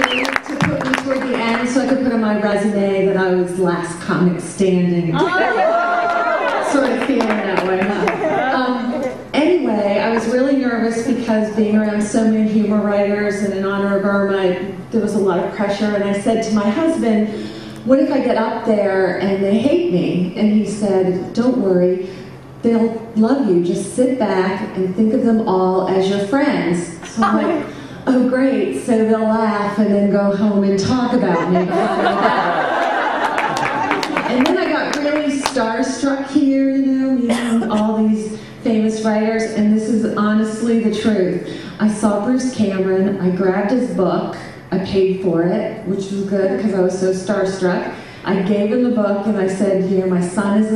somebody to put me toward the end so I could put on my resume that I was last comic standing. Sort of feeling that way, huh? Anyway, I was really nervous because being around so many humor writers and in honor of Erma, there was a lot of pressure, and I said to my husband, what if I get up there and they hate me? And he said, don't worry, they'll love you. Just sit back and think of them all as your friends. So I'm like, oh great, so they'll laugh and then go home and talk about me. And then I got really starstruck here, you know, meeting all these famous writers, and this is honestly the truth. I saw Bruce Cameron, I grabbed his book, I paid for it, which was good because I was so starstruck. I gave him the book and I said, here, my son is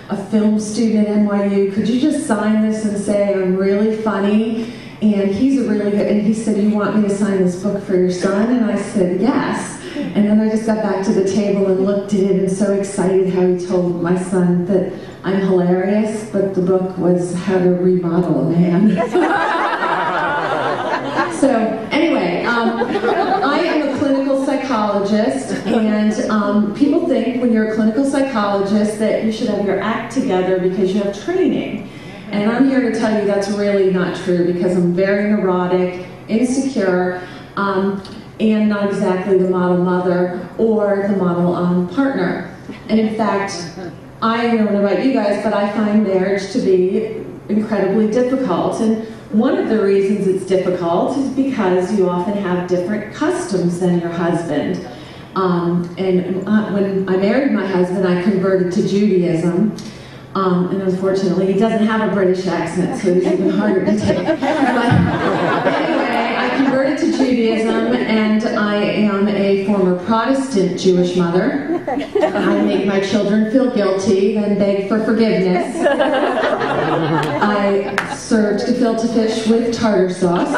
a film student at NYU, could you just sign this and say I'm really funny? And he's a really good, and he said, you want me to sign this book for your son? And I said, yes. And then I just got back to the table and looked at it and so excited how he told my son that I'm hilarious, but the book was How to Remodel a Man. So anyway, I am a clinical psychologist, and people think when you're a clinical psychologist that you should have your act together because you have training. And I'm here to tell you that's really not true because I'm very neurotic, insecure, and not exactly the model mother or the model partner. And in fact, I don't know about you guys, but I find marriage to be incredibly difficult. And one of the reasons it's difficult is because you often have different customs than your husband. When I married my husband, I converted to Judaism. And unfortunately, he doesn't have a British accent, so it's even harder to take. But anyway, I converted to Judaism, and I am a former Protestant Jewish mother. I make my children feel guilty, then beg for forgiveness. I served gefilte fish with tartar sauce.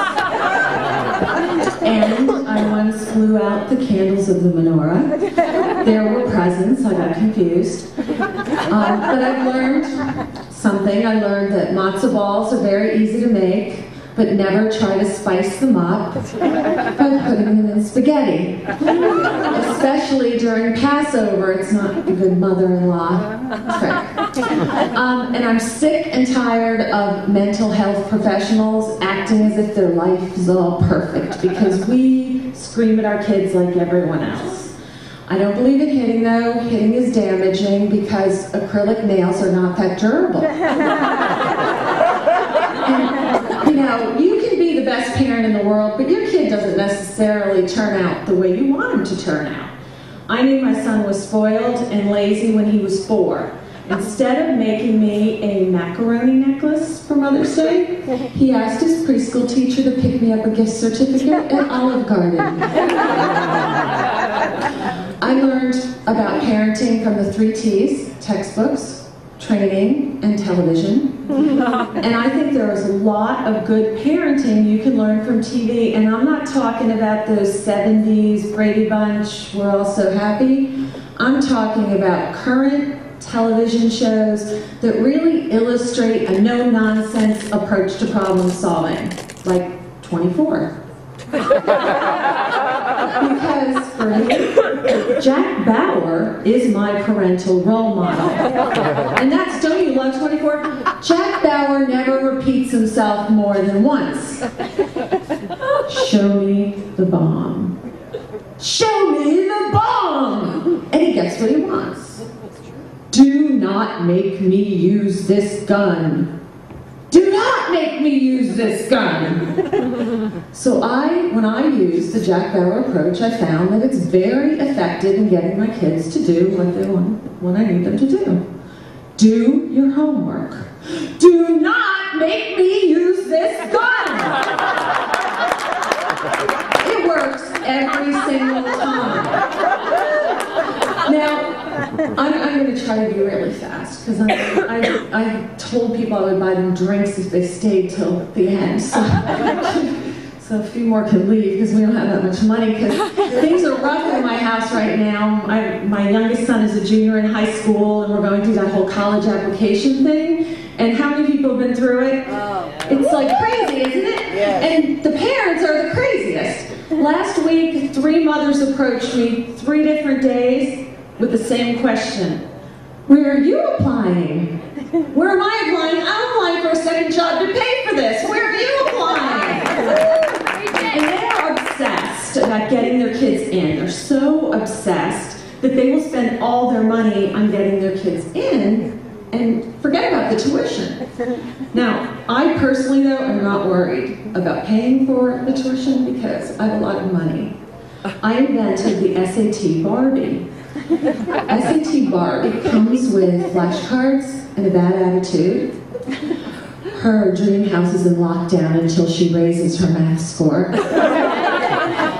And I once blew out the candles of the menorah. There were presents, I got confused. But I've learned something. I learned that matzo balls are very easy to make, but never try to spice them up by putting them in spaghetti. Especially during Passover, it's not a good mother-in-law trick. And I'm sick and tired of mental health professionals acting as if their life is all perfect because we scream at our kids like everyone else. I don't believe in hitting though. Hitting is damaging because acrylic nails are not that durable. And, you know, you can be the best parent in the world, but your kid doesn't necessarily turn out the way you want him to turn out. I knew my son was spoiled and lazy when he was 4. Instead of making me a macaroni necklace for Mother's Day, he asked his preschool teacher to pick me up a gift certificate at Olive Garden. I learned about parenting from the 3 T's, textbooks, training, and television. And I think there is a lot of good parenting you can learn from TV, and I'm not talking about those 70s Brady Bunch, We're All So Happy. I'm talking about current television shows that really illustrate a no-nonsense approach to problem solving, like 24. Because for me, Jack Bauer is my parental role model. And that's, don't you love 24? Jack Bauer never repeats himself more than once. Show me the bomb. Show me the bomb! And he gets what he wants. Do not make me use this gun. Do not make me use this gun! So when I use the Jack Bauer approach, I found that it's very effective in getting my kids to do what they want when I need them to do. Do your homework. Do not make me use this gun! It works every single time. Now, I'm going to try to be really fast, because I told people I would buy them drinks if they stayed till the end, so a few more can leave, because we don't have that much money, because things are rough in my house right now. My youngest son is a junior in high school, and we're going through that whole college application thing, and how many people have been through it? Oh. It's like crazy, isn't it? Yes. And the parents are the craziest. last week, 3 mothers approached me 3 different days with the same question. Where are you applying? Where am I applying? I'm applying for a second job to pay for this. Where are you applying? And they are obsessed about getting their kids in. They're so obsessed that they will spend all their money on getting their kids in and forget about the tuition. Now, I personally, though, am not worried about paying for the tuition because I have a lot of money. I invented the SAT Barbie. SAT Barbie comes with flashcards and a bad attitude. Her dream house is in lockdown until she raises her math score.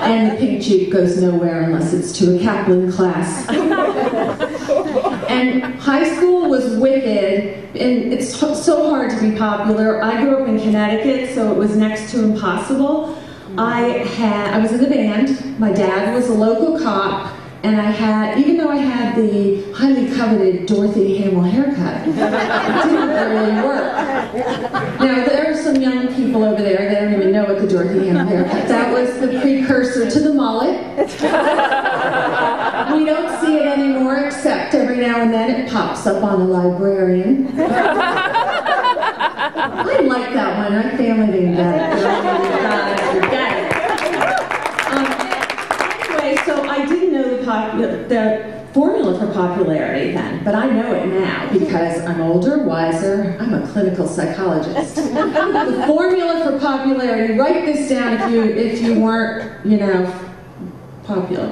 And the pink Jeep goes nowhere unless it's to a Kaplan class. And high school was wicked, and it's so hard to be popular. I grew up in Connecticut, so it was next to impossible. I was in the band. My dad was a local cop, and even though I had the highly coveted Dorothy Hamill haircut, it didn't really work. Now, there are some young people over there that don't even know what the Dorothy Hamill haircut. That was the precursor to the mullet. We don't see it anymore, except every now and then it pops up on The Librarian. I like that one. I'm family named that. Anyway, so I didn't know the formula for popularity then, but I know it now because I'm older, wiser, I'm a clinical psychologist. The formula for popularity, write this down if you weren't, popular.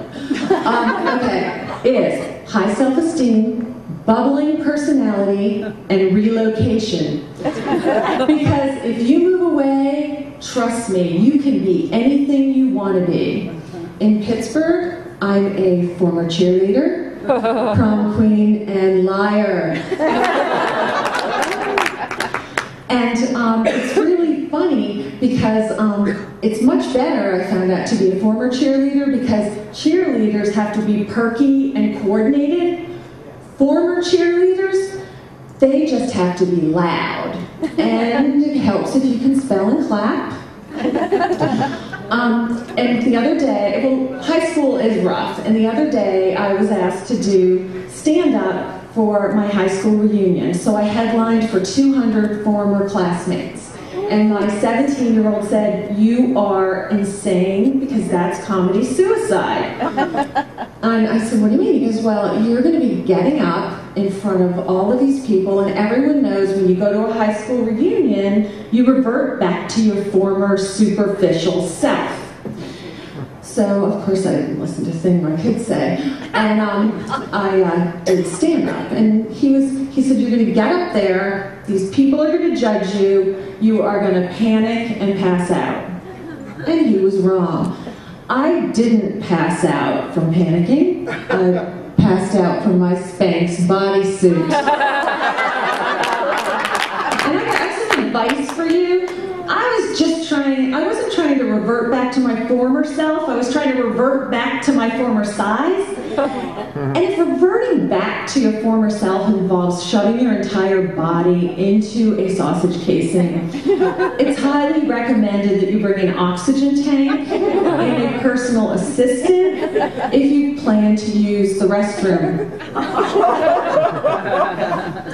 Okay, is high self-esteem, bubbling personality, and relocation. Because if you move away, trust me, you can be anything you want to be. In Pittsburgh, I'm a former cheerleader, prom queen, and liar. And it's really funny because it's much better, I found out, to be a former cheerleader because cheerleaders have to be perky and coordinated. Former cheerleaders, they just have to be loud. And it helps if you can spell and clap. And the other day, well, high school is rough, and the other day I was asked to do stand-up for my high school reunion. So I headlined for 200 former classmates. And my 17-year-old said, "You are insane because that's comedy suicide." And I said, "What do you mean?" He goes, "Well, you're going to be getting up in front of all of these people, and everyone knows when you go to a high school reunion, you revert back to your former superficial self." So, of course, I didn't listen to a thing my kids say. And I did stand up. And he said, "You're going to get up there, these people are going to judge you, you are going to panic and pass out." And he was wrong. I didn't pass out from panicking. I passed out from my Spanx bodysuit. And I got some advice for you. I wasn't trying to revert back to my former self, I was trying to revert back to my former size. And if reverting back to your former self involves shoving your entire body into a sausage casing, it's highly recommended that you bring an oxygen tank and a personal assistant if you plan to use the restroom.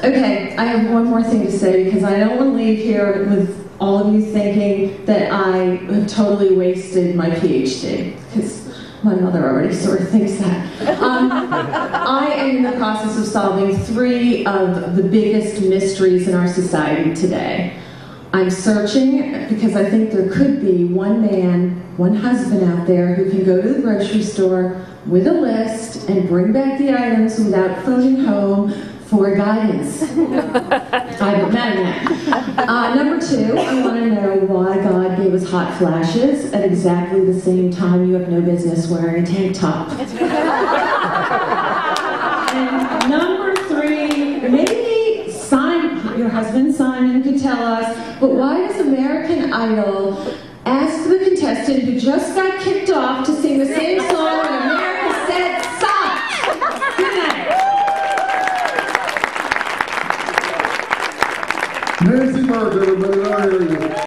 Okay, I have one more thing to say because I don't want to leave here with all of you thinking that I have totally wasted my PhD, because my mother already sort of thinks that. I am in the process of solving 3 of the biggest mysteries in our society today. I'm searching because I think there could be one man, one husband out there who can go to the grocery store with a list and bring back the items without phoning home for guidance. I haven't met him yet. Number 2, I want to know why God gave us hot flashes at exactly the same time you have no business wearing a tank top. And number 3, maybe your husband Simon could tell us, but why does American Idol ask the contestant who just got kicked off to sing the same song when America said stop? Good night. Nancy Mark, everybody, I hear you.